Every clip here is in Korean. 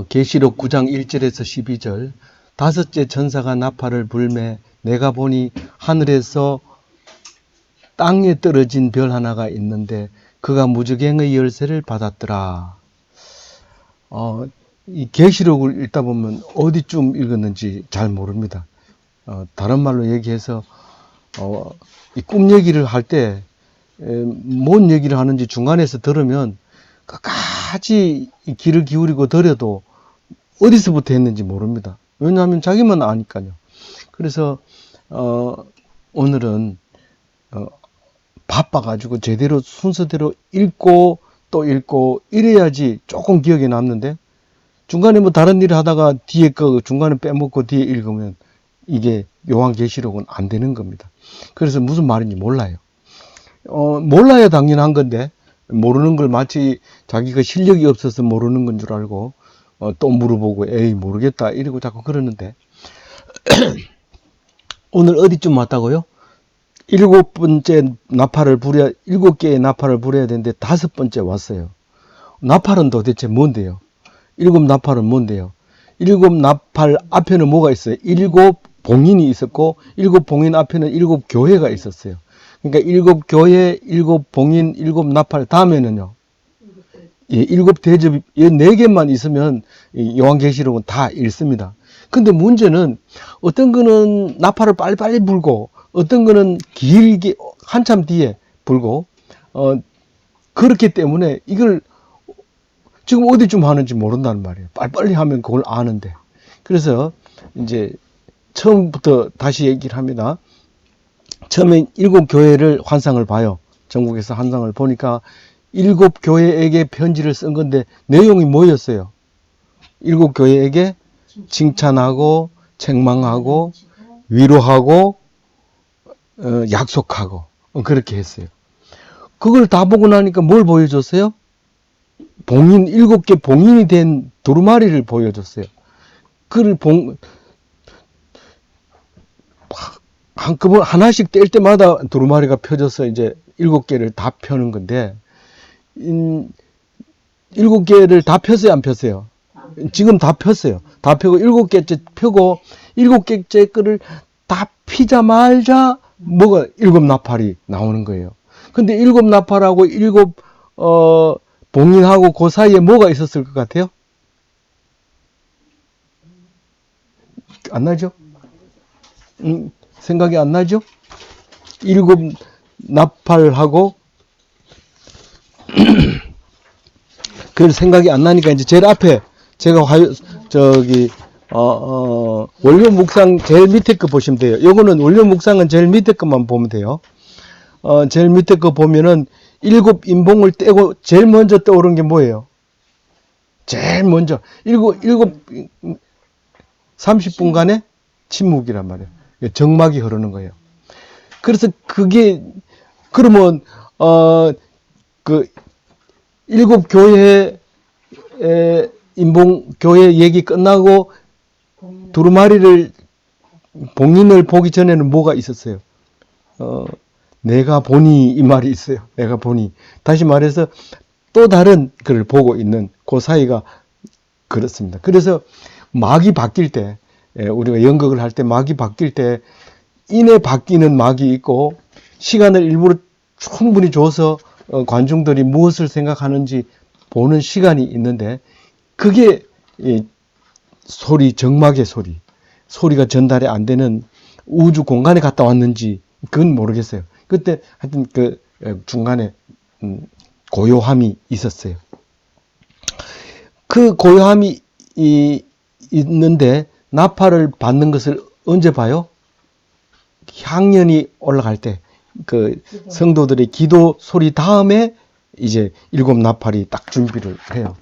계시록 9장 1절에서 12절. 다섯째 천사가 나팔을 불매 내가 보니 하늘에서 땅에 떨어진 별 하나가 있는데 그가 무저갱의 열쇠를 받았더라. 이 계시록을 읽다 보면 어디쯤 읽었는지 잘 모릅니다. 다른 말로 얘기해서 이 꿈 얘기를 할 때 뭔 얘기를 하는지 중간에서 들으면 끝까지 귀를 기울이고 들여도 어디서부터 했는지 모릅니다. 왜냐하면 자기만 아니까요. 그래서 오늘은 바빠가지고 제대로 순서대로 읽고 또 읽고 이래야지 조금 기억에 남는데 중간에 뭐 다른 일을 하다가 뒤에 거 중간에 빼먹고 뒤에 읽으면 이게 요한계시록은 안 되는 겁니다. 그래서 무슨 말인지 몰라요. 몰라야 당연한 건데 모르는 걸 마치 자기가 실력이 없어서 모르는 건 줄 알고 또 물어보고 에이 모르겠다 이러고 자꾸 그러는데 오늘 어디쯤 왔다고요? 일곱 개의 나팔을 불어야 되는데 다섯 번째 왔어요. 나팔은 도대체 뭔데요? 일곱 나팔은 뭔데요? 일곱 나팔 앞에는 뭐가 있어요? 일곱 봉인이 있었고 일곱 봉인 앞에는 일곱 교회가 있었어요. 그러니까 일곱 교회, 일곱 봉인, 일곱 나팔 다음에는요. 일곱 대접, 네 개만 있으면 요한계시록은 다 읽습니다. 근데 문제는 어떤 거는 나팔을 빨리빨리 불고 어떤 거는 길게 한참 뒤에 불고 그렇기 때문에 이걸 지금 어디쯤 하는지 모른다는 말이에요. 빨리빨리 하면 그걸 아는데. 그래서 이제 처음부터 다시 얘기를 합니다. 처음에 일곱 교회를 환상을 봐요. 전국에서 환상을 보니까 일곱 교회에게 편지를 쓴 건데 내용이 뭐였어요? 일곱 교회에게 칭찬하고 책망하고 위로하고 약속하고 그렇게 했어요. 그걸 다 보고 나니까 뭘 보여줬어요? 봉인, 일곱 개 봉인이 된 두루마리를 보여줬어요. 그걸 한꺼번에 하나씩 뗄 때마다 두루마리가 펴져서 이제 일곱 개를 다 펴는 건데, 일곱 개를 다 폈어요, 안 폈어요? 지금 다 폈어요. 다 펴고 일곱 개째 펴고 일곱 개째 거를 다 피자마자 뭐가 일곱 나팔이 나오는 거예요. 근데 일곱 나팔하고 일곱 봉인하고 그 사이에 뭐가 있었을 것 같아요? 안 나죠? 생각이 안 나죠? 일곱 나팔하고 그 생각이 안 나니까 이제 제일 앞에 제가 원료 묵상 제일 밑에 거 보시면 돼요. 요거는 원료 묵상은 제일 밑에 것만 보면 돼요. 제일 밑에 거 보면은 일곱 인봉을 떼고 제일 먼저 떠오른 게 뭐예요? 제일 먼저 일곱 30분간의 침묵이란 말이에요. 정막이 흐르는 거예요. 그래서 그게 그러면 그 일곱 교회 인봉 교회 얘기 끝나고 두루마리를 봉인을 보기 전에는 뭐가 있었어요? 내가 보니 이 말이 있어요. 내가 보니. 다시 말해서 또 다른 글을 보고 있는 그 사이가 그렇습니다. 그래서 막이 바뀔 때 우리가 연극을 할 때 막이 바뀔 때 인에 바뀌는 막이 있고 시간을 일부러 충분히 줘서 관중들이 무엇을 생각하는지 보는 시간이 있는데 그게 소리, 정막의 소리가 전달이 안 되는 우주 공간에 갔다 왔는지 그건 모르겠어요. 그때 하여튼 그 중간에 고요함이 있었어요. 그 고요함이 있는데 나팔을 받는 것을 언제 봐요? 향연이 올라갈 때 그 성도들의 기도 소리 다음에 이제 일곱 나팔이 딱 준비를 해요.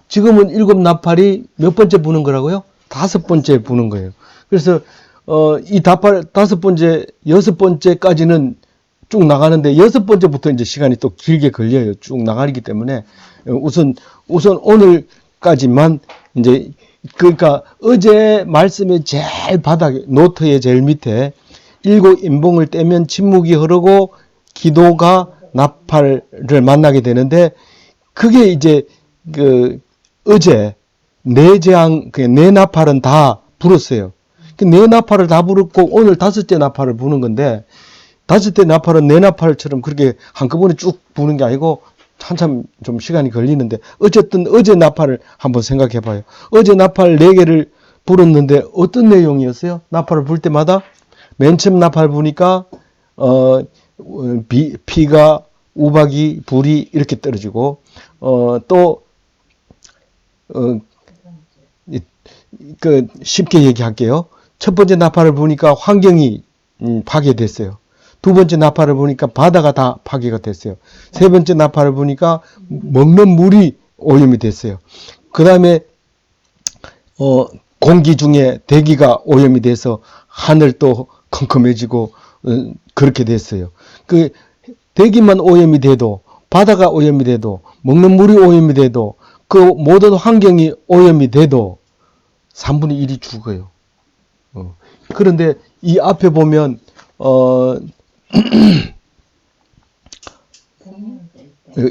지금은 일곱 나팔이 몇 번째 부는 거라고요? 다섯 번째 부는 거예요. 그래서 이 나팔 다섯 번째, 여섯 번째까지는 쭉 나가는데 여섯 번째부터 이제 시간이 또 길게 걸려요. 쭉 나가기 때문에 우선 오늘까지만 이제 그러니까 어제 말씀의 제일 바닥에 노트의 제일 밑에 일곱 인봉을 떼면 침묵이 흐르고 기도가 나팔을 만나게 되는데 그게 이제 그 어제 네 나팔은 다 불었어요. 네 나팔을 다 불었고 오늘 다섯째 나팔을 부는 건데 다섯째 나팔은 네 나팔처럼 그렇게 한꺼번에 쭉 부는 게 아니고 한참 좀 시간이 걸리는데 어쨌든 어제 나팔을 한번 생각해 봐요. 어제 나팔 네 개를 불었는데 어떤 내용이었어요? 나팔을 불 때마다 맨 처음 나팔 부니까 비가 우박이 불이 이렇게 떨어지고 또 쉽게 얘기할게요. 첫 번째 나팔을 보니까 환경이 파괴됐어요. 두 번째 나팔을 보니까 바다가 다 파괴가 됐어요. 세 번째 나팔을 보니까 먹는 물이 오염이 됐어요. 그 다음에 공기 중에 대기가 오염이 돼서 하늘도 컴컴해지고 그렇게 됐어요. 그 대기만 오염이 돼도 바다가 오염이 돼도 먹는 물이 오염이 돼도 그 모든 환경이 오염이 돼도 3분의 1이 죽어요. 그런데 이 앞에 보면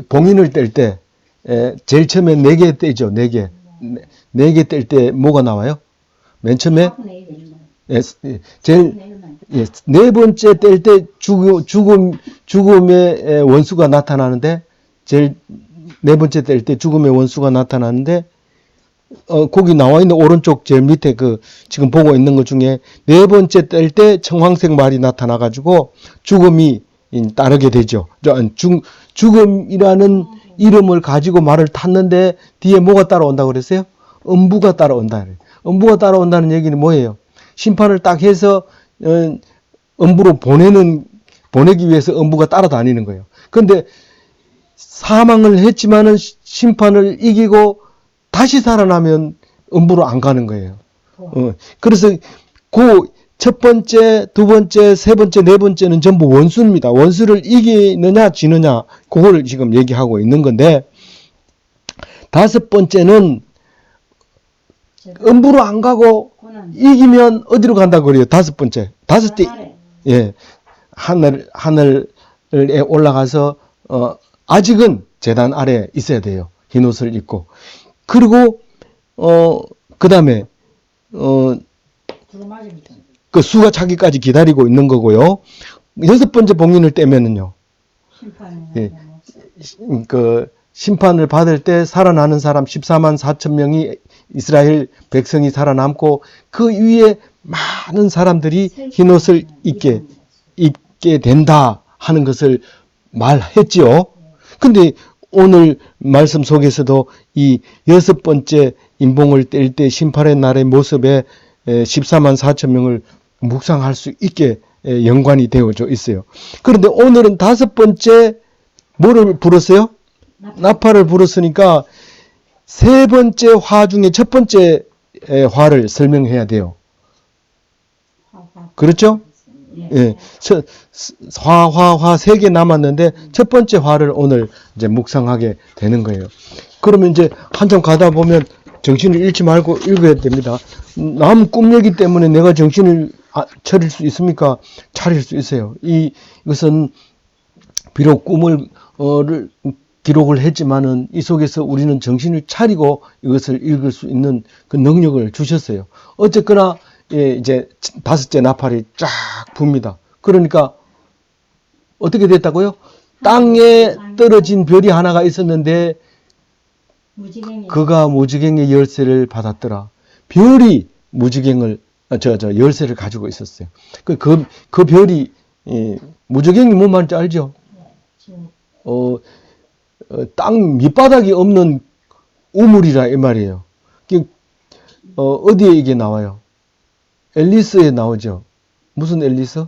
봉인을 뗄 때 제일 처음에 4개 떼죠. 4개. 4개 뗄 때 뭐가 나와요? 맨 처음에 제일 네 번째 뗄 때 죽음의 원수가 나타나는데 제일 네 번째 뗄 때 죽음의 원수가 나타나는데 거기 나와 있는 오른쪽 제일 밑에 지금 보고 있는 것 중에 네 번째 뗄 때 청황색 말이 나타나 가지고 죽음이 따르게 되죠. 죽음이라는 이름을 가지고 말을 탔는데 뒤에 뭐가 따라온다고 그랬어요? 음부가 따라온다. 음부가 따라온다는 얘기는 뭐예요? 심판을 딱 해서 음부로 보내기 위해서 음부가 따라다니는 거예요. 그런데 사망을 했지만은 심판을 이기고 다시 살아나면 음부로 안 가는 거예요. 그래서 첫 번째, 두 번째, 세 번째, 네 번째는 전부 원수입니다. 원수를 이기느냐 지느냐 그걸 지금 얘기하고 있는 건데 다섯 번째는 음부로 안 가고 이기면 어디로 간다고 그래요? 다섯 번째. 하늘에 올라가서 아직은 제단 아래 있어야 돼요. 흰 옷을 입고. 그리고 그 다음에 그 수가 차기까지 기다리고 있는 거고요. 여섯 번째 봉인을 떼면은요. 심판을 받을 때 살아나는 사람 14만 4천 명이 이스라엘 백성이 살아남고 그 위에 많은 사람들이 흰 옷을 입게 된다 하는 것을 말했지요. 근데 오늘 말씀 속에서도 이 여섯 번째 인봉을 뗄 때 심판의 날의 모습에 14만 4천 명을 묵상할 수 있게 연관이 되어져 있어요. 그런데 오늘은 다섯 번째 뭐를 불었어요? 나팔을 불었으니까 세 번째 화 중에 첫 번째 화를 설명해야 돼요. 그렇죠? 예. 화 세 개 남았는데 첫 번째 화를 오늘 이제 묵상하게 되는 거예요. 그러면 이제 한참 가다 보면 정신을 잃지 말고 읽어야 됩니다. 남 꿈 얘기 때문에 내가 정신을 차릴 수 있습니까? 차릴 수 있어요. 이것은 비록 꿈을 기록을 했지만은 이 속에서 우리는 정신을 차리고 이것을 읽을 수 있는 그 능력을 주셨어요. 어쨌거나 이제 다섯째 나팔이 쫙 붑니다. 그러니까 어떻게 됐다고요? 땅에 떨어진 별이 하나가 있었는데 그가 무지갱의 열쇠를 받았더라. 별이 열쇠를 가지고 있었어요. 그 별이 무지갱이 뭔 말인지 알죠? 땅 밑바닥이 없는 우물이라 이 말이에요. 어디에 이게 나와요? 앨리스에 나오죠. 무슨 앨리스?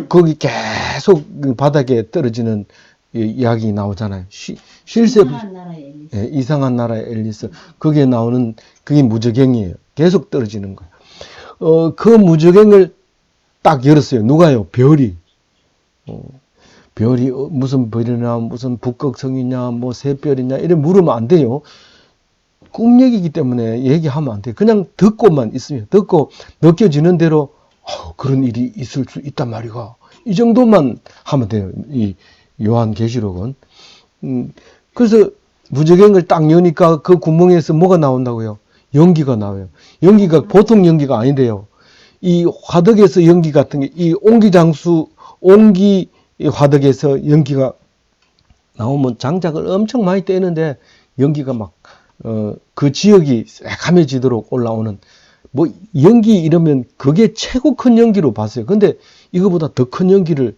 거기 계속 바닥에 떨어지는 이야기 나오잖아요. 이상한 나라의 앨리스. 거기에 나오는 그게 무저갱이에요. 계속 떨어지는 거예요. 그 무저갱을 딱 열었어요. 누가요? 별이. 별이 무슨 별이냐, 무슨 북극성이냐, 뭐 새별이냐 이래 물으면 안 돼요. 꿈 얘기이기 때문에 얘기하면 안 돼요. 그냥 듣고만 있으면 듣고 느껴지는 대로 그런 일이 있을 수 있단 말이가. 이 정도만 하면 돼요. 이 요한계시록은. 그래서 무적행을 딱 여니까 그 구멍에서 뭐가 나온다고요? 연기가 나와요. 연기가 보통 연기가 아닌데요. 이 화덕에서 연기 같은 게, 이 옹기장수, 옹기 화덕에서 연기가 나오면 장작을 엄청 많이 떼는데 연기가 막, 그 지역이 새카매지도록 올라오는, 뭐, 연기 이러면 그게 최고 큰 연기로 봤어요. 근데 이거보다 더 큰 연기를,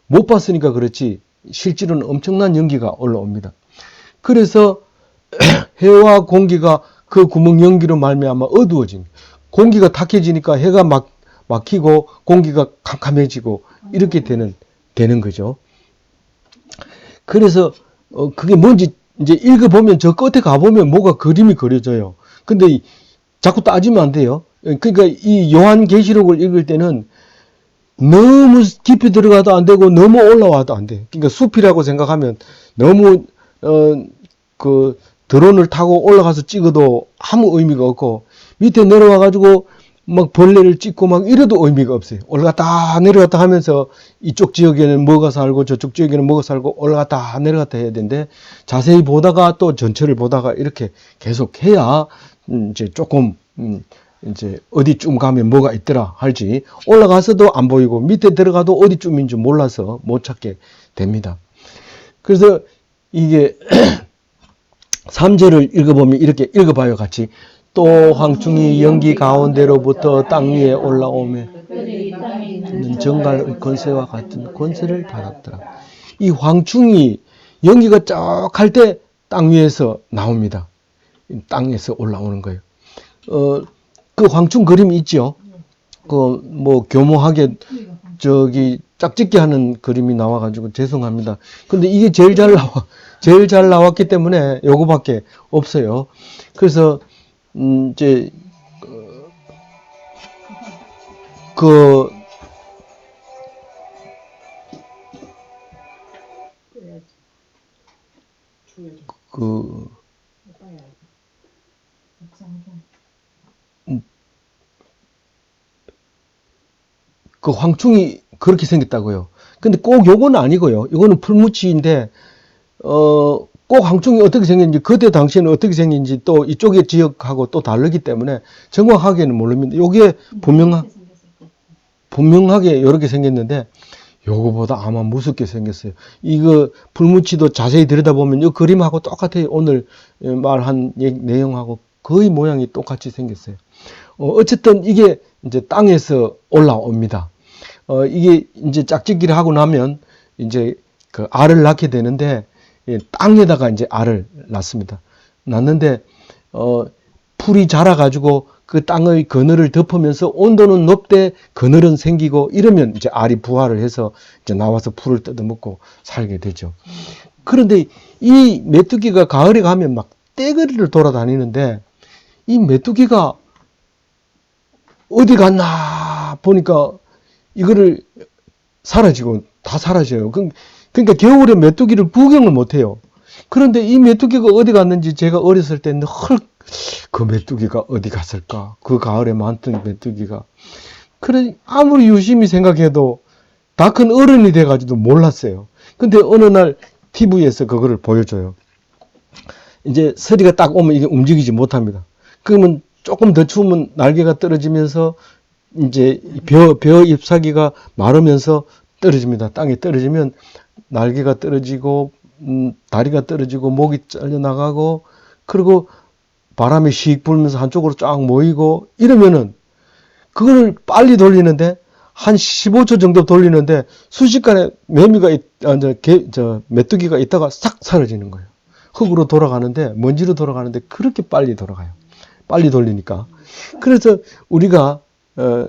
못 봤으니까 그렇지, 실제로는 엄청난 연기가 올라옵니다. 그래서 해와 공기가 그 구멍 연기로 말미암아 어두워집니다. 공기가 탁해지니까 해가 막히고 공기가 캄캄해지고 이렇게 되는 거죠. 그래서 그게 뭔지 이제 읽어보면 저 끝에 가보면 뭐가 그림이 그려져요. 근데 자꾸 따지면 안 돼요. 그러니까 이 요한계시록을 읽을 때는 너무 깊이 들어가도 안 되고 너무 올라와도 안 돼. 그러니까 숲이라고 생각하면 너무 그 드론을 타고 올라가서 찍어도 아무 의미가 없고 밑에 내려와 가지고 막 벌레를 찍고 막 이래도 의미가 없어요. 올라갔다 내려갔다 하면서 이쪽 지역에는 뭐가 살고 저쪽 지역에는 뭐가 살고 올라갔다 내려갔다 해야 되는데 자세히 보다가 또 전체를 보다가 이렇게 계속 해야 이제 조금 이제 어디쯤 가면 뭐가 있더라 할지 올라가서도 안 보이고 밑에 들어가도 어디쯤인지 몰라서 못 찾게 됩니다. 그래서 이게 3절을 읽어보면 이렇게 읽어봐요 같이. 또 황충이 연기 가운데로부터 땅 위에 올라오며 정갈 권세와 같은 권세를 받았더라. 이 황충이 연기가 쫙 할 때 땅 위에서 나옵니다. 땅에서 올라오는 거예요. 그 황충 그림이 있죠. 그 뭐 교모하게 저기 짝짓기 하는 그림이 나와가지고 죄송합니다. 근데 이게 제일 잘 나왔기 때문에 요거밖에 없어요. 그래서 이제 그 그 황충이 그렇게 생겼다고요. 근데 꼭 요거는 아니고요. 이거는 풀무치인데 꼭 황충이 어떻게 생겼는지 그때 당시에는 어떻게 생긴지 또 이쪽의 지역하고 또 다르기 때문에 정확하게는 모릅니다. 요게 분명하게 이렇게 생겼는데 요거보다 아마 무섭게 생겼어요. 이거 풀무치도 자세히 들여다보면 이 그림하고 똑같아요. 오늘 말한 내용하고 거의 모양이 똑같이 생겼어요. 어쨌든 이게 이제 땅에서 올라옵니다. 이게 이제 짝짓기를 하고 나면 이제 그 알을 낳게 되는데 땅에다가 이제 알을 낳습니다. 낳는데 풀이 자라가지고 그 땅의 그늘을 덮으면서 온도는 높되 그늘은 생기고 이러면 이제 알이 부화를 해서 이제 나와서 풀을 뜯어먹고 살게 되죠. 그런데 이 메뚜기가 가을에 가면 막 떼거리를 돌아다니는데 이 메뚜기가 어디 갔나 보니까 이거를 사라지고 다 사라져요. 그러니까 겨울에 메뚜기를 구경을 못 해요. 그런데 이 메뚜기가 어디 갔는지 제가 어렸을 때 늘 그 메뚜기가 어디 갔을까? 그 가을에 많던 메뚜기가. 그래 아무리 유심히 생각해도 다 큰 어른이 돼가지고 몰랐어요. 근데 어느 날 TV에서 그거를 보여줘요. 이제 서리가 딱 오면 이게 움직이지 못합니다. 그러면 조금 더 추우면 날개가 떨어지면서 이제 벼 잎사귀가 마르면서 떨어집니다. 땅에 떨어지면 날개가 떨어지고 다리가 떨어지고 목이 잘려나가고 그리고 바람이 씩 불면서 한쪽으로 쫙 모이고 이러면은 그걸 빨리 돌리는데 한 15초 정도 돌리는데 순식간에 메뚜기가 있다가 싹 사라지는 거예요. 흙으로 돌아가는데 먼지로 돌아가는데 그렇게 빨리 돌아가요. 빨리 돌리니까. 그래서 우리가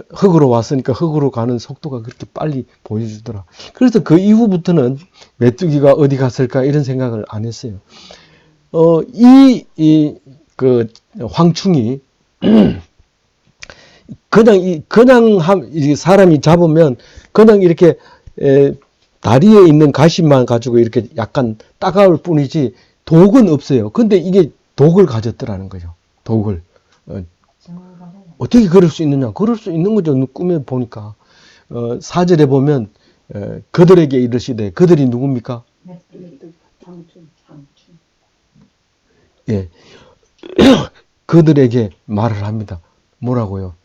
흙으로 왔으니까 흙으로 가는 속도가 그렇게 빨리 보여주더라. 그래서 그 이후부터는 메뚜기가 어디 갔을까 이런 생각을 안 했어요. 그 황충이 그냥 사람이 잡으면 그냥 이렇게 다리에 있는 가시만 가지고 이렇게 약간 따가울 뿐이지 독은 없어요. 근데 이게 독을 가졌더라는 거죠. 독을. 어떻게 그럴 수 있느냐? 그럴 수 있는 거죠. 꿈에 보니까. 4절에 보면 그들에게 이르시되 그들이 누굽니까? 예. 그들에게 말을 합니다. 뭐라고요?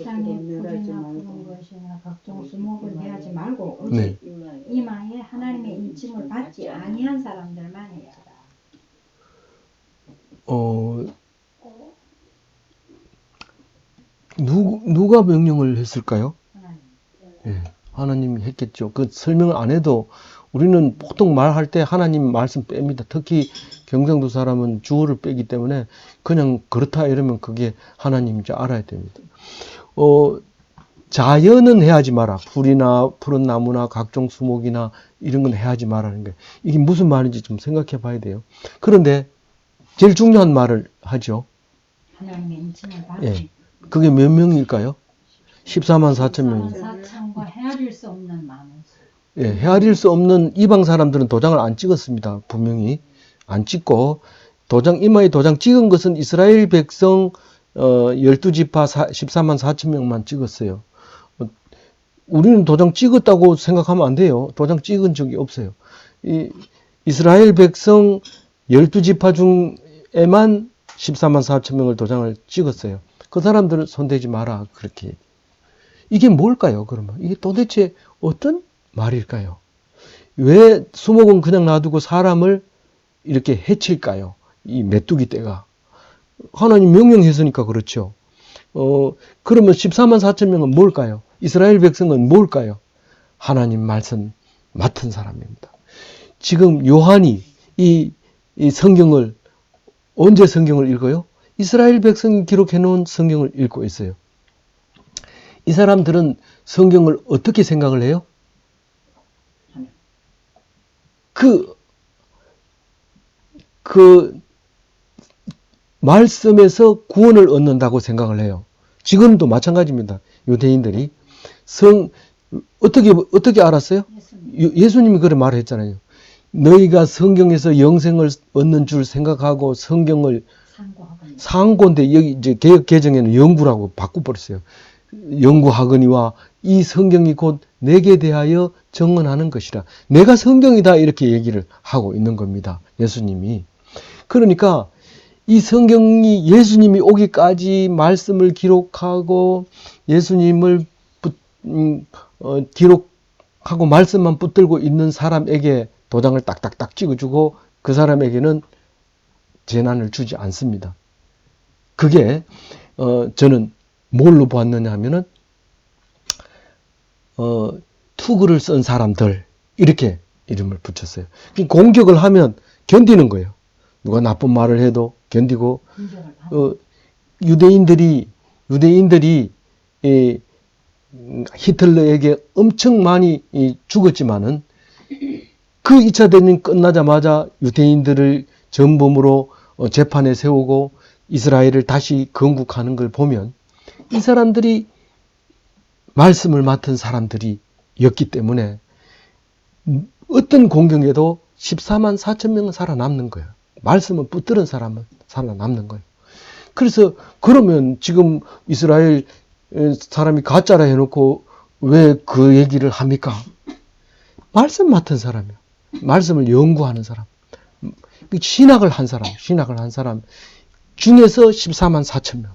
땅에 풀이나 푸른 것이나 각종 수목을 대하지 말고 오직 네. 이마에 하나님의 인침을 받지 아니한 사람들만 해야 하라. 누가 명령을 했을까요? 하나님. 예, 하나님이 했겠죠. 그 설명을 안 해도 우리는 보통 말할 때 하나님 말씀 뺍니다. 특히 경상도 사람은 주어를 빼기 때문에 그냥 그렇다 이러면 그게 하나님인지 알아야 됩니다. 자연은 해하지 마라. 풀이나 푸른 나무나 각종 수목이나 이런 건 해하지 말라는 게 이게 무슨 말인지 좀 생각해 봐야 돼요. 그런데 제일 중요한 말을 하죠. 하나님의 인침을 받지. 예. 그게 몇 명일까요? 14만 4천 명. 4천과 헤아릴 수 없는 많은 수. 예, 헤아릴 수 없는 이방 사람들은 도장을 안 찍었습니다. 분명히 안 찍고 이마에 도장 찍은 것은 이스라엘 백성 12지파 14만 4천 명만 찍었어요. 우리는 도장 찍었다고 생각하면 안 돼요. 도장 찍은 적이 없어요. 이스라엘 백성 12지파 중에만 14만 4천 명을 도장을 찍었어요. 그 사람들은 손대지 마라. 그렇게. 이게 뭘까요, 그러면? 이게 도대체 어떤 말일까요? 왜 수목은 그냥 놔두고 사람을 이렇게 해칠까요? 이 메뚜기 떼가. 하나님 명령했으니까 그렇죠. 그러면 14만 4천 명은 뭘까요? 이스라엘 백성은 뭘까요? 하나님 말씀 맡은 사람입니다. 지금 요한이 이 성경을 언제 성경을 읽어요? 이스라엘 백성이 기록해 놓은 성경을 읽고 있어요. 이 사람들은 성경을 어떻게 생각을 해요? 그 말씀에서 구원을 얻는다고 생각을 해요. 지금도 마찬가지입니다. 유대인들이 어떻게 알았어요? 예수님이 그렇게 말했잖아요. 너희가 성경에서 영생을 얻는 줄 생각하고 성경을 상고인데 여기 이제 개역 개정에는 연구라고 바꿔버렸어요. 연구하거니와 이 성경이 곧 내게 대하여 증언하는 것이라. 내가 성경이다 이렇게 얘기를 하고 있는 겁니다. 예수님이. 그러니까 이 성경이 예수님이 오기까지 말씀을 기록하고 예수님을 기록하고 말씀만 붙들고 있는 사람에게 도장을 딱딱딱 찍어주고 그 사람에게는 재난을 주지 않습니다. 그게 저는 뭘로 보았느냐 하면은 투구를 쓴 사람들 이렇게 이름을 붙였어요. 공격을 하면 견디는 거예요. 누가 나쁜 말을 해도 견디고 유대인들이 히틀러에게 엄청 많이 죽었지만은 그 2차 대전이 끝나자마자 유대인들을 전범으로 재판에 세우고 이스라엘을 다시 건국하는 걸 보면 이 사람들이 말씀을 맡은 사람들이었기 때문에 어떤 공경에도 14만 4천 명은 살아남는 거예요. 말씀을 붙들은 사람은 살아남는 거예요. 그래서 그러면 지금 이스라엘 사람이 가짜라 해놓고 왜 그 얘기를 합니까? 말씀 맡은 사람이요. 말씀을 연구하는 사람. 신학을 한 사람 중에서 14만 4천 명.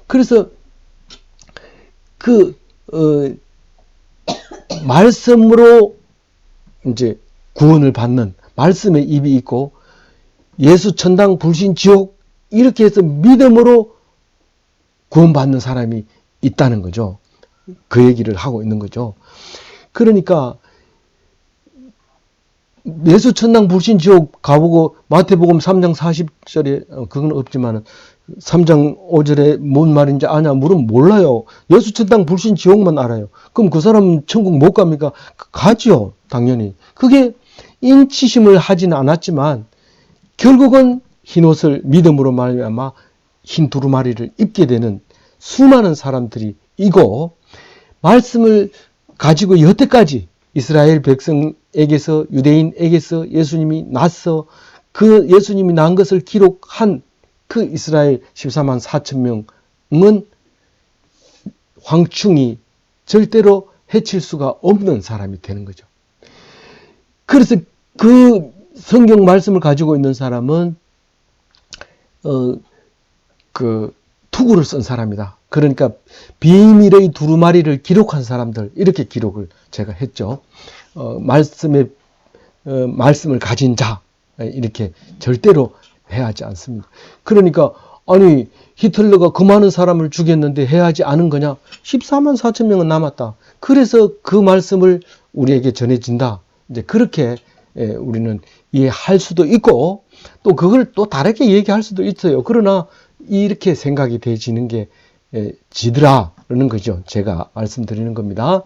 그래서 말씀으로 이제 구원을 받는 말씀의 입이 있고 예수 천당 불신 지옥 이렇게 해서 믿음으로 구원받는 사람이 있다는 거죠. 그 얘기를 하고 있는 거죠. 그러니까 예수 천당 불신 지옥 가보고 마태복음 3장 40절에 그건 없지만 3장 5절에 뭔 말인지 아냐 물으면 몰라요. 예수 천당 불신 지옥만 알아요. 그럼 그 사람은 천국 못 갑니까? 가죠. 당연히. 그게 인치심을 하지는 않았지만 결국은 흰옷을 믿음으로 말미암아 흰 두루마리를 입게 되는 수많은 사람들이 이고 말씀을 가지고 여태까지 이스라엘 백성에게서 유대인에게서 예수님이 나서 그 예수님이 난 것을 기록한 그 이스라엘 14만 4천 명은 황충이 절대로 해칠 수가 없는 사람이 되는 거죠. 그래서 그 성경 말씀을 가지고 있는 사람은 투구를 쓴 사람이다. 그러니까 비밀의 두루마리를 기록한 사람들, 이렇게 기록을 제가 했죠. 말씀을 가진 자, 이렇게 절대로 해하지 않습니다. 그러니까 아니 히틀러가 그 많은 사람을 죽였는데 해하지 않은 거냐? 14만 4천 명은 남았다. 그래서 그 말씀을 우리에게 전해진다. 이제 그렇게 우리는 이해할 수도 있고, 또 그걸 또 다르게 얘기할 수도 있어요. 그러나 이렇게 생각이 되지는 게 지더라는 거죠. 제가 말씀드리는 겁니다.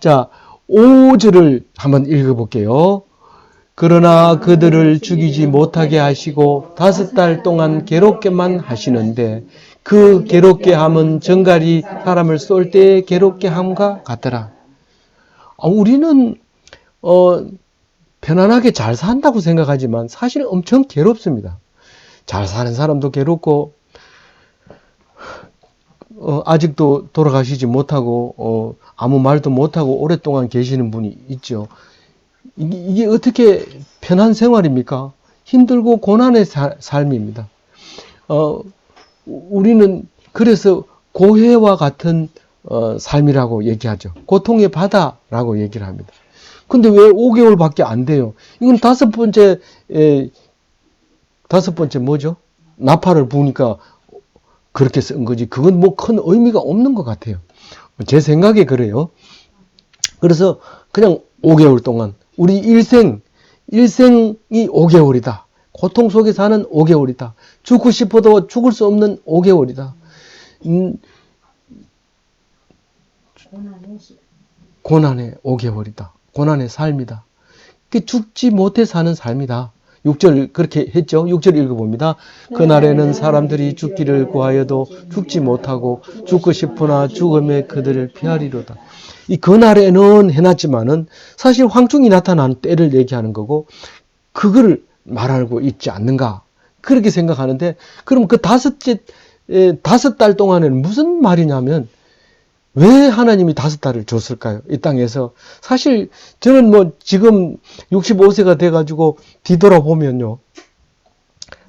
자, 5절을 한번 읽어볼게요. 그러나 그들을 죽이지 못하게 하시고 5달 동안 괴롭게만 하시는데 그 괴롭게 함은 정갈이 사람을 쏠 때의 괴롭게 함과 같더라. 우리는 편안하게 잘 산다고 생각하지만 사실 엄청 괴롭습니다. 잘 사는 사람도 괴롭고 아직도 돌아가시지 못하고 아무 말도 못하고 오랫동안 계시는 분이 있죠. 이게 어떻게 편한 생활입니까? 힘들고 고난의 삶입니다. 우리는 그래서 고해와 같은 삶이라고 얘기하죠. 고통의 바다라고 얘기를 합니다. 근데 왜 5개월밖에 안 돼요? 이건 다섯 번째 뭐죠? 나팔을 부으니까 그렇게 쓴 거지. 그건 뭐 큰 의미가 없는 것 같아요. 제 생각에 그래요. 그래서 그냥 5개월 동안 우리 일생이 5개월이다. 고통 속에 사는 5개월이다. 죽고 싶어도 죽을 수 없는 5개월이다. 고난의 5개월이다. 고난의 삶이다. 죽지 못해 사는 삶이다. 6절 그렇게 했죠. 6절 읽어봅니다. 그날에는 사람들이 죽기를 구하여도 죽지 못하고 죽고 싶으나 죽음에 그들을 피하리로다. 이 그날에는 해놨지만은 사실 황충이 나타나는 때를 얘기하는 거고 그거를 말하고 있지 않는가 그렇게 생각하는데, 그럼 그 5달 동안에는 무슨 말이냐면 왜 하나님이 5달을 줬을까요? 이 땅에서. 사실 저는 뭐 지금 65세가 돼가지고 뒤돌아보면요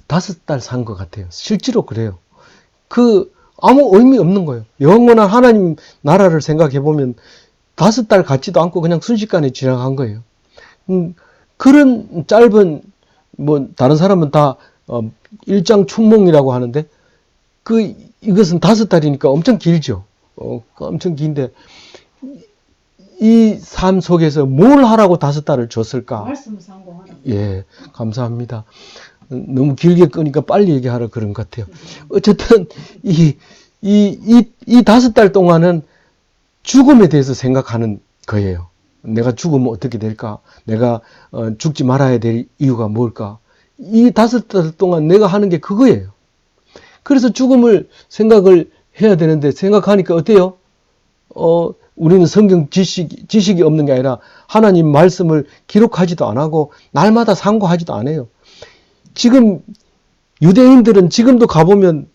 5달 산 것 같아요. 실제로 그래요. 아무 의미 없는 거예요. 영원한 하나님 나라를 생각해 보면 5달 같지도 않고 그냥 순식간에 지나간 거예요. 그런 짧은 뭐 다른 사람은 다 일장춘몽이라고 하는데 이것은 5달이니까 엄청 길죠. 엄청 긴데 이 삶 속에서 뭘 하라고 5달을 줬을까? 말씀 상고하라. 예, 감사합니다. 너무 길게 끄니까 빨리 얘기하라 그런 것 같아요. 어쨌든 이 5달 동안은 죽음에 대해서 생각하는 거예요. 내가 죽으면 어떻게 될까? 내가 죽지 말아야 될 이유가 뭘까? 이 5달 동안 내가 하는 게 그거예요. 그래서 죽음을 생각을 해야 되는데 생각하니까 어때요? 우리는 성경 지식이 없는 게 아니라 하나님 말씀을 기록하지도 안 하고 날마다 상고하지도 않아요. 지금 유대인들은 지금도 가보면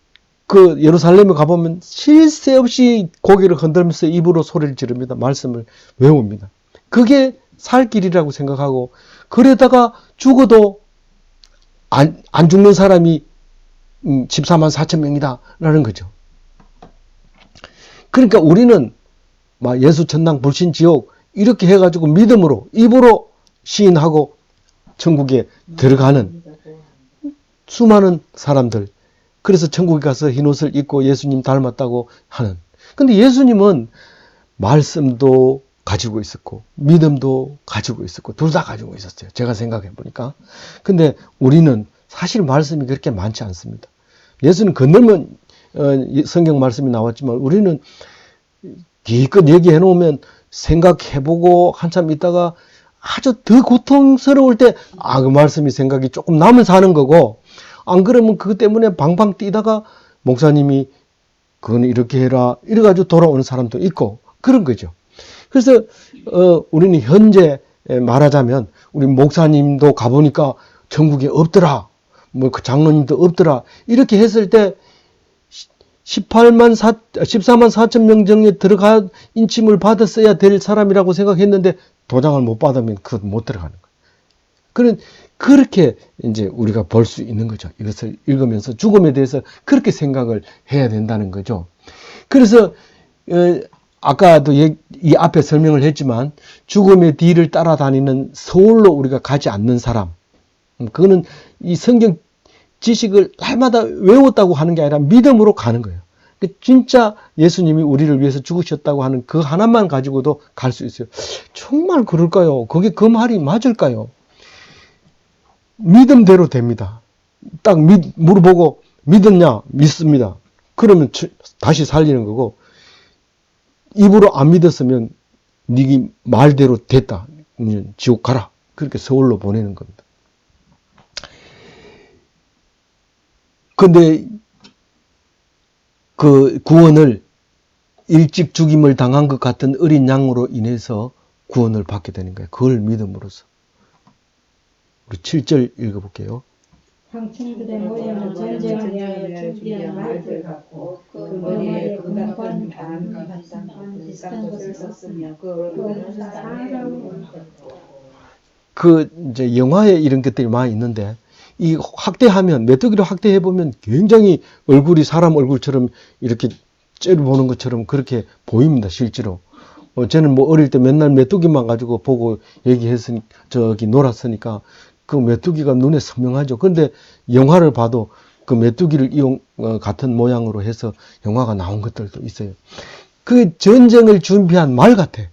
그 예루살렘에 가보면 쉴 새 없이 고개를 흔들면서 입으로 소리를 지릅니다. 말씀을 외웁니다. 그게 살 길이라고 생각하고, 그러다가 죽어도 안 죽는 사람이 14만 4천 명이다 라는 거죠. 그러니까 우리는 막 예수 천당 불신 지옥 이렇게 해가지고 믿음으로 입으로 시인하고 천국에 들어가는 수많은 사람들, 그래서 천국에 가서 흰옷을 입고 예수님 닮았다고 하는. 근데 예수님은 말씀도 가지고 있었고 믿음도 가지고 있었고 둘 다 가지고 있었어요. 제가 생각해 보니까. 근데 우리는 사실 말씀이 그렇게 많지 않습니다. 예수는 건널면 성경 말씀이 나왔지만 우리는 기껏 얘기해 놓으면 생각해 보고 한참 있다가 아주 더 고통스러울 때 그 말씀이 생각이 조금 남은 사는 거고, 안 그러면 그것 때문에 방방 뛰다가 목사님이 그건 이렇게 해라 이래가지고 돌아오는 사람도 있고 그런 거죠. 그래서 우리는 현재 말하자면 우리 목사님도 가보니까 전국에 없더라, 뭐 그 장로님도 없더라 이렇게 했을 때 14만 4천 명 정도에 들어가 인침을 받았어야 될 사람이라고 생각했는데 도장을 못 받으면 그것 못 들어가는 거예요. 그렇게 이제 우리가 볼 수 있는 거죠. 이것을 읽으면서 죽음에 대해서 그렇게 생각을 해야 된다는 거죠. 그래서 아까도 이 앞에 설명을 했지만 죽음의 뒤를 따라다니는 서울로 우리가 가지 않는 사람, 그거는 이 성경 지식을 날마다 외웠다고 하는 게 아니라 믿음으로 가는 거예요. 진짜 예수님이 우리를 위해서 죽으셨다고 하는 그 하나만 가지고도 갈 수 있어요. 정말 그럴까요? 그게 그 말이 맞을까요? 믿음대로 됩니다. 딱 물어보고 믿었냐? 믿습니다. 그러면 다시 살리는 거고, 입으로 안 믿었으면 네 말대로 됐다. 지옥 가라. 그렇게 서울로 보내는 겁니다. 근데 그 구원을 일찍 죽임을 당한 것 같은 어린 양으로 인해서 구원을 받게 되는 거예요. 그걸 믿음으로써. 우리 7절 읽어볼게요. 황충들의 모여는 전쟁을 위하여 준비한 말들 같고 그 머리에 금관 반 비슷한 것을 썼으며 그 사람을 이제 영화에 이런 것들이 많이 있는데, 이 확대하면, 메뚜기를 확대해보면 굉장히 얼굴이 사람 얼굴처럼 이렇게 째려보는 것처럼 그렇게 보입니다, 실제로. 저는 뭐 어릴 때 맨날 메뚜기만 가지고 보고 놀았으니까 그 메뚜기가 눈에 선명하죠. 근데 영화를 봐도 그 메뚜기를 같은 모양으로 해서 영화가 나온 것들도 있어요. 그 전쟁을 준비한 말 같아.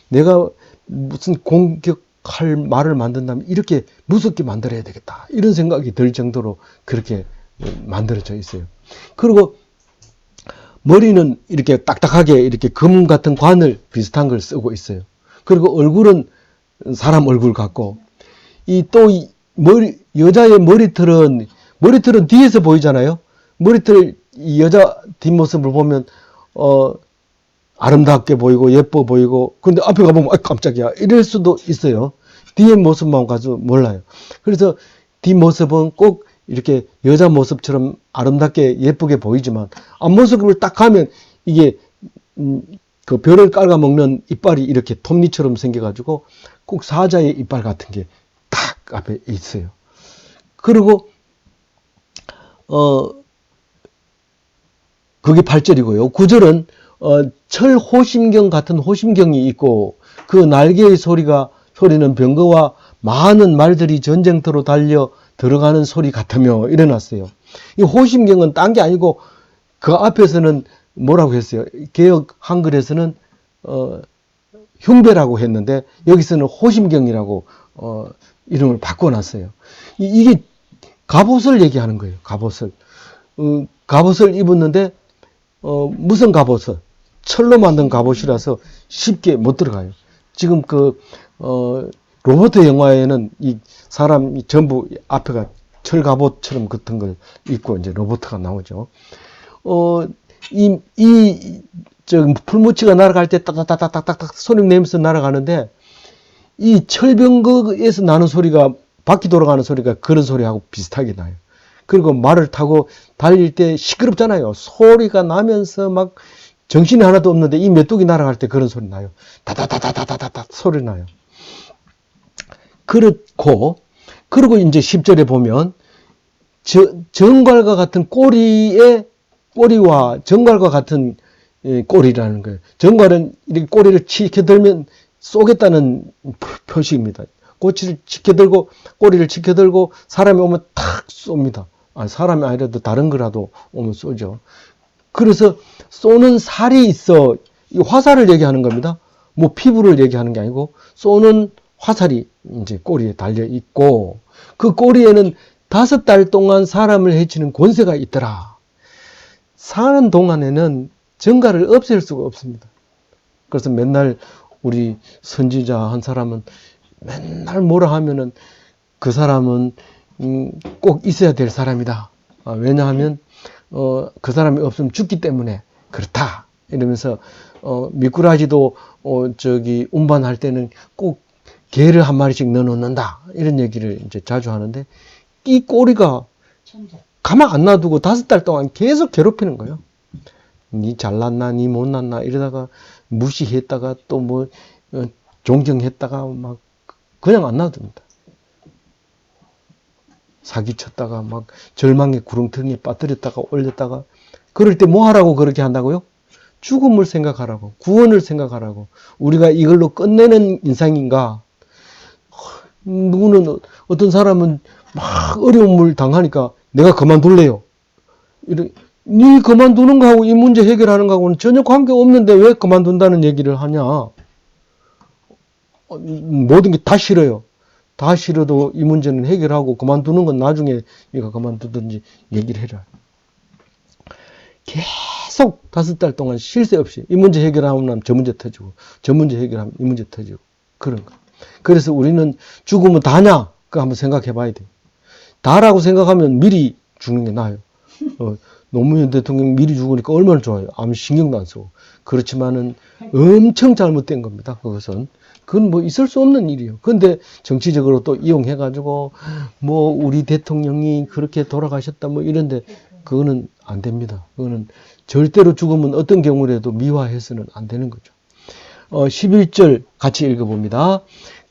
내가 무슨 공격할 말을 만든다면 이렇게 무섭게 만들어야 되겠다. 이런 생각이 들 정도로 그렇게 만들어져 있어요. 그리고 머리는 이렇게 딱딱하게 이렇게 금 같은 관을 비슷한 걸 쓰고 있어요. 그리고 얼굴은 사람 얼굴 같고, 여자의 머리털은 뒤에서 보이잖아요. 이 여자 뒷모습을 보면, 아름답게 보이고 예뻐 보이고, 근데 앞에 가보면 깜짝이야 이럴 수도 있어요. 뒤에 모습만 가서 몰라요. 그래서 뒷모습은 꼭 이렇게 여자 모습처럼 아름답게 예쁘게 보이지만 앞모습을 딱 가면 이게 그 벼를 깔아먹는 이빨이 이렇게 톱니처럼 생겨가지고 꼭 사자의 이빨 같은 게 딱 앞에 있어요. 그리고 그게 8절이고요. 9절은 철 호심경 같은 호심경이 있고 그 날개의 소리는 병거와 많은 말들이 전쟁터로 달려 들어가는 소리 같으며 이래놨어요. 이 호심경은 딴 게 아니고 그 앞에서는 뭐라고 했어요? 개역 한글에서는 흉배라고 했는데 여기서는 호심경이라고 이름을 바꿔놨어요. 이게 갑옷을 얘기하는 거예요. 갑옷을. 갑옷을 입었는데 무슨 갑옷을? 철로 만든 갑옷이라서 쉽게 못 들어가요. 지금 로버트 영화에는 이 사람이 전부 앞에가 철 갑옷처럼 같은 걸 입고 이제 로버트가 나오죠. 풀무치가 날아갈 때 따닥따닥따닥 소리 내면서 날아가는데 이 철병거에서 나는 소리가 바퀴 돌아가는 소리가 그런 소리하고 비슷하게 나요. 그리고 말을 타고 달릴 때 시끄럽잖아요. 소리가 나면서 막 정신이 하나도 없는데 이 메뚜기 날아갈 때 그런 소리 나요. 다다다다다다다 소리 나요. 그리고 이제 10절에 보면 정갈과 같은 꼬리와 정갈과 같은 꼬리라는 거예요. 정갈은 이렇게 꼬리를 치켜들면 쏘겠다는 표시입니다. 꼬리를 치켜들고 사람이 오면 탁 쏩니다. 사람이 아니라도 다른 거라도 오면 쏘죠. 그래서 쏘는 살이 있어. 이 화살을 얘기하는 겁니다. 뭐 피부를 얘기하는 게 아니고 쏘는 화살이 이제 꼬리에 달려 있고 그 꼬리에는 5달 동안 사람을 해치는 권세가 있더라. 사는 동안에는 정갈을 없앨 수가 없습니다. 그래서 맨날 우리 선지자 한 사람은 맨날 뭐라 하면은 그 사람은 꼭 있어야 될 사람이다. 왜냐하면 그 사람이 없으면 죽기 때문에 그렇다. 이러면서 미꾸라지도 운반할 때는 꼭 개를 한 마리씩 넣어놓는다. 이런 얘기를 이제 자주 하는데 이 꼬리가 가만 안 놔두고 5달 동안 계속 괴롭히는 거예요. 니 잘났나 니 못났나 이러다가 무시했다가 또 뭐 존경했다가 막 그냥 안 놔둡니다. 사기쳤다가 막 절망의 구렁텅이에 빠뜨렸다가 올렸다가 그럴 때 뭐 하라고 그렇게 한다고요? 죽음을 생각하라고, 구원을 생각하라고. 우리가 이걸로 끝내는 인생인가? 누구는 어떤 사람은 막 어려움을 당하니까 내가 그만둘래요. 네 그만두는 거하고 이 문제 해결하는 거하고는 전혀 관계없는데 왜 그만둔다는 얘기를 하냐. 모든 게 다 싫어요. 다 싫어도 이 문제는 해결하고 그만두는 건 나중에 네가 그만두든지 얘기를 해라. 계속 5달 동안 쉴 새 없이 이 문제 해결하면 저 문제 터지고 저 문제 해결하면 이 문제 터지고 그런 거. 그래서 우리는 죽으면 다냐? 그거 한번 생각해 봐야 돼요. 다라고 생각하면 미리 죽는 게 나아요. 노무현 대통령 미리 죽으니까 얼마나 좋아요. 아무 신경도 안 쓰고. 그렇지만은 엄청 잘못된 겁니다. 그것은. 그건 뭐 있을 수 없는 일이에요. 근데 정치적으로 또 이용해가지고 뭐 우리 대통령이 그렇게 돌아가셨다 뭐 이런데 그거는 안 됩니다. 그거는 절대로 죽으면 어떤 경우라도 미화해서는 안 되는 거죠. 11절 같이 읽어봅니다.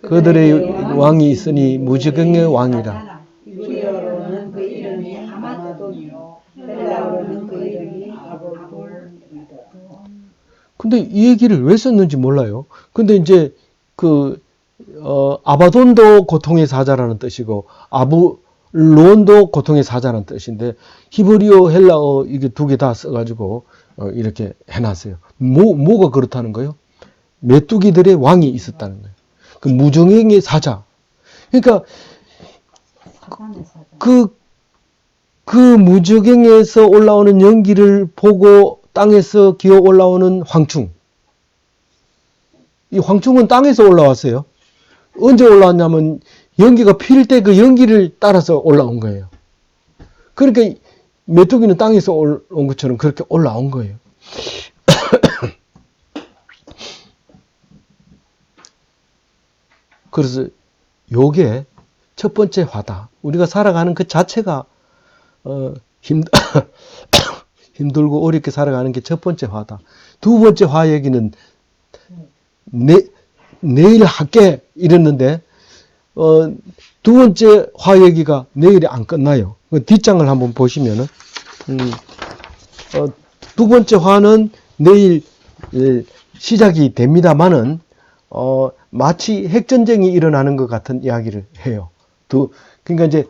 그들의 왕이 있으니 무지경의 왕이라. 히브리어로는 그 이름이 아마돈이요 헬라어로는 그 이름이 아볼도이다. 근데 이 얘기를 왜 썼는지 몰라요. 근데 이제 아바돈도 고통의 사자라는 뜻이고 아볼론도 고통의 사자라는 뜻인데 히브리어, 헬라어 이게 두 개 다 써가지고 이렇게 해놨어요. 뭐가 그렇다는 거예요? 메뚜기들의 왕이 있었다는 거예요. 그 무정행의 사자. 그러니까 그 무적행에서 올라오는 연기를 보고 땅에서 기어 올라오는 황충. 이 황충은 땅에서 올라왔어요. 언제 올라왔냐면 연기가 필 때 그 연기를 따라서 올라온 거예요. 그러니까 메뚜기는 땅에서 온 것처럼 그렇게 올라온 거예요. 그래서 요게 첫 번째 화다. 우리가 살아가는 그 자체가 힘들고 어렵게 살아가는 게 첫 번째 화다. 두 번째 화 얘기는 내일 할게 이랬는데 두 번째 화 얘기가 내일이 안 끝나요. 그 뒷장을 한번 보시면은 두 번째 화는 내일 시작이 됩니다만은 마치 핵전쟁이 일어나는 것 같은 이야기를 해요. 그러니까 이제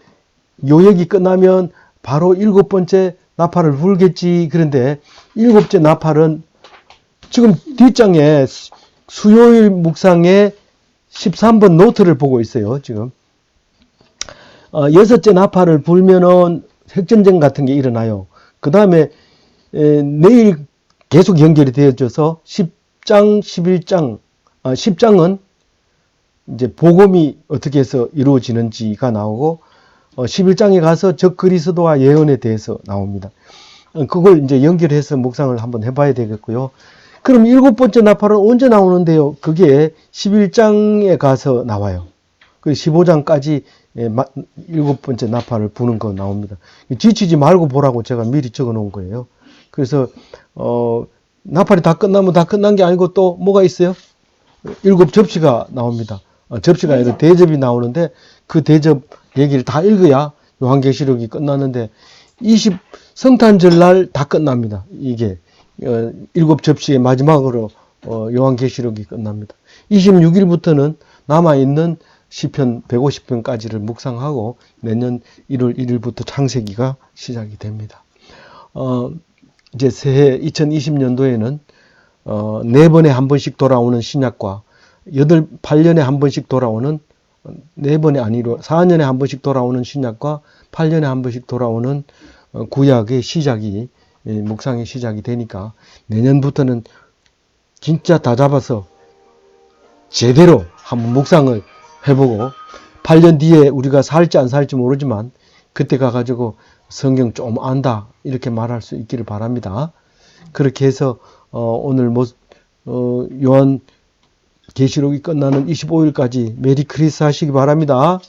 요 얘기 끝나면 바로 7번째 나팔을 불겠지. 그런데 7번째 나팔은 지금 뒷장에 수요일 묵상에 13번 노트를 보고 있어요. 지금 6째 나팔을 불면은 핵전쟁 같은 게 일어나요. 그 다음에 내일 계속 연결이 되어져서 10장, 11장, 10장은 이제 복음이 어떻게 해서 이루어지는지가 나오고 11장에 가서 적 그리스도와 예언에 대해서 나옵니다. 그걸 이제 연결해서 묵상을 한번 해봐야 되겠고요. 그럼 7번째 나팔은 언제 나오는데요? 그게 11장에 가서 나와요. 그 15장까지 7번째 나팔을 부는 거 나옵니다. 지치지 말고 보라고 제가 미리 적어 놓은 거예요. 그래서 나팔이 다 끝나면 다 끝난 게 아니고 또 뭐가 있어요? 7접시가 나옵니다. 접시가 아니라 대접이 나오는데 그 대접 얘기를 다 읽어야 요한계시록이 끝나는데 성탄절 날 다 끝납니다. 이게 7접시의 마지막으로 요한계시록이 끝납니다. 26일부터는 남아있는 시편 150편까지를 묵상하고 내년 1월 1일부터 창세기가 시작이 됩니다. 이제 새해 2020년도에는 4번에 한 번씩 돌아오는 신약과 8년에 한 번씩 돌아오는 4번이 아니로 4년에 한 번씩 돌아오는 신약과 8년에 한 번씩 돌아오는 구약의 시작이 묵상의 시작이 되니까 내년부터는 진짜 다 잡아서 제대로 한번 묵상을 해보고 8년 뒤에 우리가 살지 안 살지 모르지만 그때 가가지고 성경 좀 안다 이렇게 말할 수 있기를 바랍니다. 그렇게 해서 오늘 요한 계시록이 끝나는 25일까지 메리 크리스 하시기 바랍니다.